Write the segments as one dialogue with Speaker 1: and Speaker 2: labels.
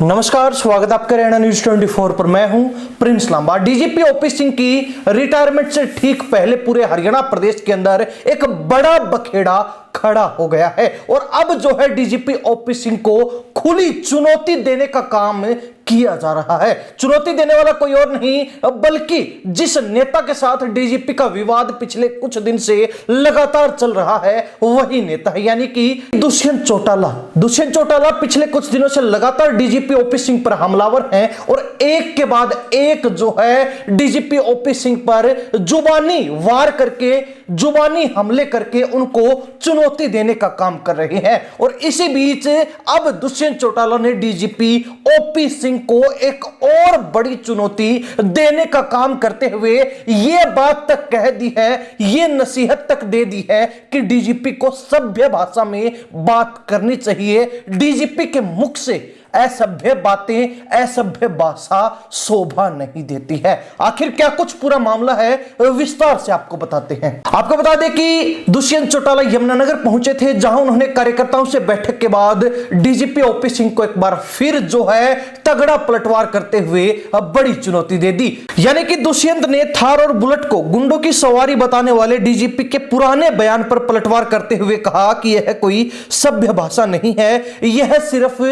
Speaker 1: नमस्कार, स्वागत आपका हरियाणा न्यूज 24 पर। मैं हूं प्रिंस लांबा। डीजीपी ओपी सिंह की रिटायरमेंट से ठीक पहले पूरे हरियाणा प्रदेश के अंदर एक बड़ा बखेड़ा खड़ा हो गया है और अब जो है डीजीपी ओपी सिंह को खुली चुनौती देने का काम किया जा रहा है। चुनौती देने वाला कोई और नहीं बल्कि जिस नेता के साथ डीजीपी का विवाद पिछले कुछ दिन से लगातार चल रहा है वही नेता है, यानी कि दुष्यंत चौटाला। दुष्यंत चौटाला पिछले कुछ दिनों से लगातार डीजीपी ओपी सिंह पर हमलावर हैं और एक के बाद एक जो है डीजीपी ओपी सिंह पर जुबानी वार करके, जुबानी हमले करके उनको चुनौती देने का काम कर रहे हैं। और इसी बीच अब दुष्यंत चौटाला ने डीजीपी ओपी सिंह को एक और बड़ी चुनौती देने का काम करते हुए यह बात तक कह दी है, यह नसीहत तक दे दी है कि डीजीपी को सभ्य भाषा में बात करनी चाहिए। डीजीपी के मुख से असभ्य बातें, असभ्य भाषा शोभा नहीं देती है। आखिर क्या कुछ पूरा मामला है, विस्तार से आपको बताते हैं। आपको बता दें कि दुष्यंत चौटाला यमुनानगर पहुंचे थे, जहां उन्होंने कार्यकर्ताओं से बैठक के बाद डीजीपी ओपी सिंह को एक बार फिर जो है तगड़ा पलटवार करते हुए बड़ी चुनौती दे दी। यानी कि दुष्यंत ने थार और बुलेट को गुंडों की सवारी बताने वाले डीजीपी के पुराने बयान पर पलटवार करते हुए कहा कि यह कोई सभ्य भाषा नहीं है, यह सिर्फ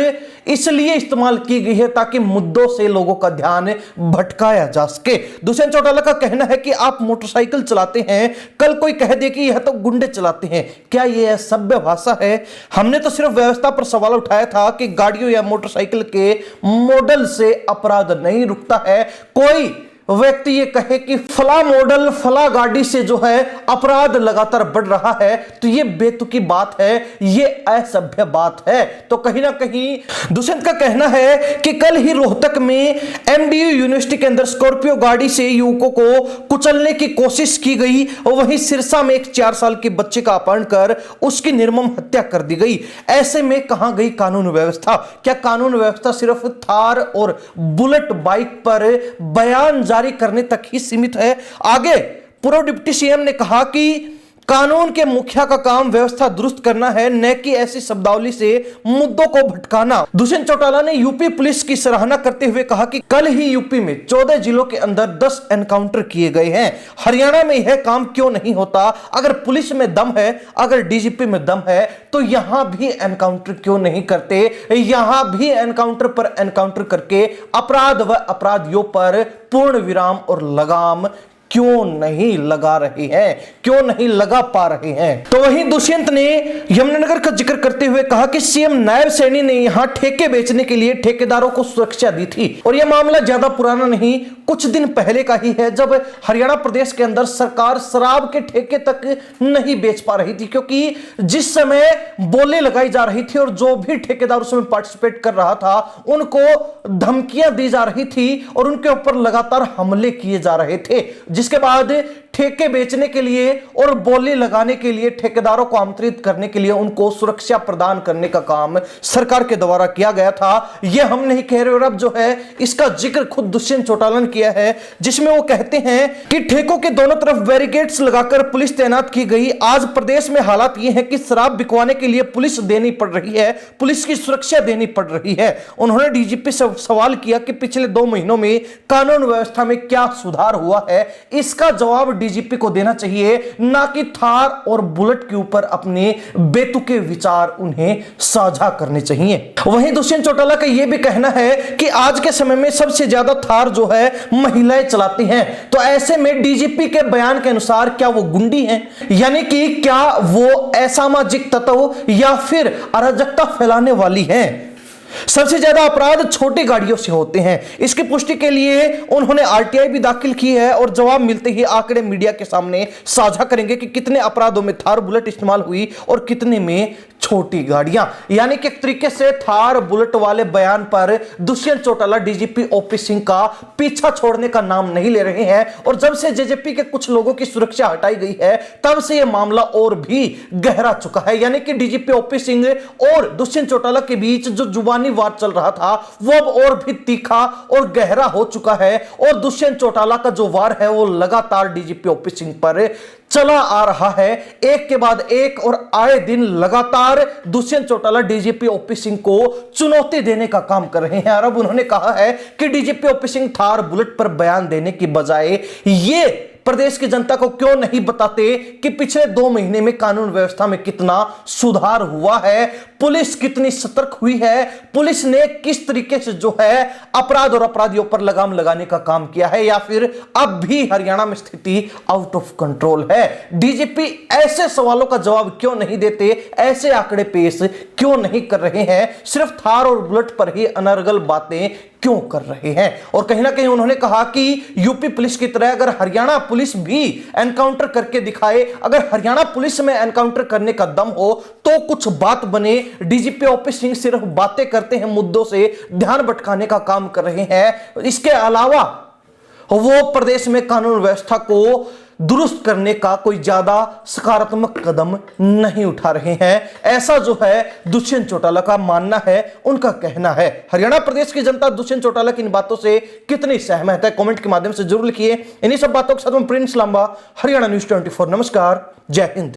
Speaker 1: इसलिए इस्तेमाल की गई है ताकि मुद्दों से लोगों का ध्यान भटकाया जा सके। दुष्यंत चौटाला का कहना है कि आप मोटरसाइकिल चलाते हैं, कल कोई कह दे कि यह तो गुंडे चलाते हैं, क्या यह सभ्य भाषा है? हमने तो सिर्फ व्यवस्था पर सवाल उठाया था कि गाड़ियों या मोटरसाइकिल के मॉडल से अपराध नहीं रुकता है। कोई व्यक्ति ये कहे कि फला मॉडल, फला गाड़ी से जो है अपराध लगातार बढ़ रहा है, तो ये बेतुकी बात है, ये असभ्य बात है। तो कहीं ना कहीं दुष्यंत का कहना है कि कल ही रोहतक में एमडीयू यूनिवर्सिटी के अंदर स्कॉर्पियो गाड़ी से युवकों को कुचलने की कोशिश की गई और वहीं सिरसा में एक 4 साल के बच्चे का अपहरण कर उसकी निर्मम हत्या कर दी गई। ऐसे में कहां गई कानून व्यवस्था? क्या कानून व्यवस्था सिर्फ थार और बुलेट बाइक पर बयान जारी करने तक ही सीमित है? आगे पूर्व डिप्टी सीएम ने कहा कि कानून के मुखिया का काम व्यवस्था दुरुस्त करना है, न कि ऐसी शब्दावली से मुद्दों को भटकाना। दुष्यंत चौटाला ने यूपी पुलिस की सराहना करते हुए कहा कि कल ही यूपी में 14 जिलों के अंदर 10 एनकाउंटर किए गए हैं। हरियाणा में यह काम क्यों नहीं होता? अगर पुलिस में दम है, अगर डीजीपी में दम है, तो यहां भी एनकाउंटर क्यों नहीं करते? यहां भी एनकाउंटर पर एनकाउंटर करके अपराध व अपराधियों पर पूर्ण विराम और लगाम क्यों नहीं लगा रहे हैं, क्यों नहीं लगा पा रहे हैं? तो वहीं दुष्यंत ने यमुनानगर का जिक्र करते हुए कहा कि सीएम नायब सैनी ने यहां ठेके बेचने के लिए ठेकेदारों को सुरक्षा दी थी और यह मामला ज्यादा पुराना नहीं, कुछ दिन पहले का ही है, जब हरियाणा प्रदेश के अंदर सरकार शराब के ठेके तक नहीं बेच पा रही थी, क्योंकि जिस समय बोली लगाई जा रही थी और जो भी ठेकेदार उसमें पार्टिसिपेट कर रहा था उनको धमकियां दी जा रही थी और उनके ऊपर लगातार हमले किए जा रहे थे, जिसके बाद ठेके बेचने के लिए और बोली लगाने के लिए ठेकेदारों को आमंत्रित करने के लिए उनको सुरक्षा प्रदान करने का काम सरकार के द्वारा किया गया था। यह हम नहीं कह रहे, और अब जो है इसका जिक्र खुद दुष्यंत चौटाला ने किया है, जिसमें वो कहते हैं कि ठेकों के दोनों तरफ बैरिकेड्स लगाकर पुलिस तैनात की गई। आज प्रदेश में हालात ये है कि शराब बिकवाने के लिए पुलिस देनी पड़ रही है, पुलिस की सुरक्षा देनी पड़ रही है। उन्होंने डीजीपी से सवाल किया कि पिछले 2 महीनों में कानून व्यवस्था में क्या सुधार हुआ है। इसका जवाब डीजीपी को देना चाहिए, ना कि थार और बुलेट के ऊपर अपने बेतुके विचार उन्हें साझा करने चाहिए। वहीं दुष्यंत चौटाला का यह भी कहना है कि आज के समय में सबसे ज्यादा थार जो है महिलाएं चलाती हैं, तो ऐसे में डीजीपी के बयान के अनुसार क्या वो गुंडी हैं? यानी कि क्या वो असामाजिक तत्व या फिर अराजकता फैलाने वाली हैं? सबसे ज्यादा अपराध छोटी गाड़ियों से होते हैं। इसकी पुष्टि के लिए उन्होंने आरटीआई भी दाखिल की है और जवाब मिलते ही आंकड़े मीडिया के सामने साझा करेंगे कि कितने अपराधों में थार बुलेट इस्तेमाल हुई और कितने में छोटी गाड़ियां। यानी कि एक तरीके से थार बुलेट वाले बयान पर दुष्यंत चौटाला डीजीपी ओपी सिंह का पीछा छोड़ने का नाम नहीं ले रहे हैं। और जब से जेजेपी के कुछ लोगों की सुरक्षा हटाई गई है तब से यह मामला और भी गहरा चुका है। यानी कि डीजीपी ओपी सिंह और दुष्यंत चौटाला के बीच जो जुबानी खानदानी वार चल रहा था वो अब और भी तीखा और गहरा हो चुका है और दुष्यंत चौटाला का जो वार है वो लगातार डीजीपी ओपी सिंह पर चला आ रहा है, एक के बाद एक, और आए दिन लगातार दुष्यंत चौटाला डीजीपी ओपी सिंह को चुनौती देने का काम कर रहे हैं। और अब उन्होंने कहा है कि DGP OP Singh Thar bullet पर बयान देने की बजाय ये प्रदेश की जनता को क्यों नहीं बताते कि पिछले 2 महीने में कानून व्यवस्था में कितना सुधार हुआ है, पुलिस कितनी सतर्क हुई है, पुलिस ने किस तरीके से जो है अपराध और अपराधियों पर लगाम लगाने का काम किया है, या फिर अब भी हरियाणा में स्थिति आउट ऑफ कंट्रोल है। डीजीपी ऐसे सवालों का जवाब क्यों नहीं देते, ऐसे आंकड़े पेश क्यों नहीं कर रहे हैं, सिर्फ थार और बुलेट पर ही अनर्गल बातें क्यों कर रहे हैं। और कहीं ना कहीं उन्होंने कहा कि यूपी पुलिस की तरह अगर हरियाणा पुलिस भी एनकाउंटर करके दिखाए, अगर हरियाणा पुलिस में एनकाउंटर करने का दम हो तो कुछ बात बने। डीजीपी ओपी सिंह सिर्फ बातें करते हैं, मुद्दों से ध्यान भटकाने का काम कर रहे हैं। इसके अलावा वो प्रदेश में कानून व्यवस्था को दुरुस्त करने का कोई ज्यादा सकारात्मक कदम नहीं उठा रहे हैं, ऐसा जो है दुष्यंत चौटाला का मानना है, उनका कहना है। हरियाणा प्रदेश की जनता दुष्यंत चौटाला की इन बातों से कितनी सहमत है, कमेंट के माध्यम से जरूर लिखिए। इन्हीं सब बातों के साथ मैं प्रिंस लांबा, हरियाणा न्यूज़ 24। नमस्कार, जय हिंद।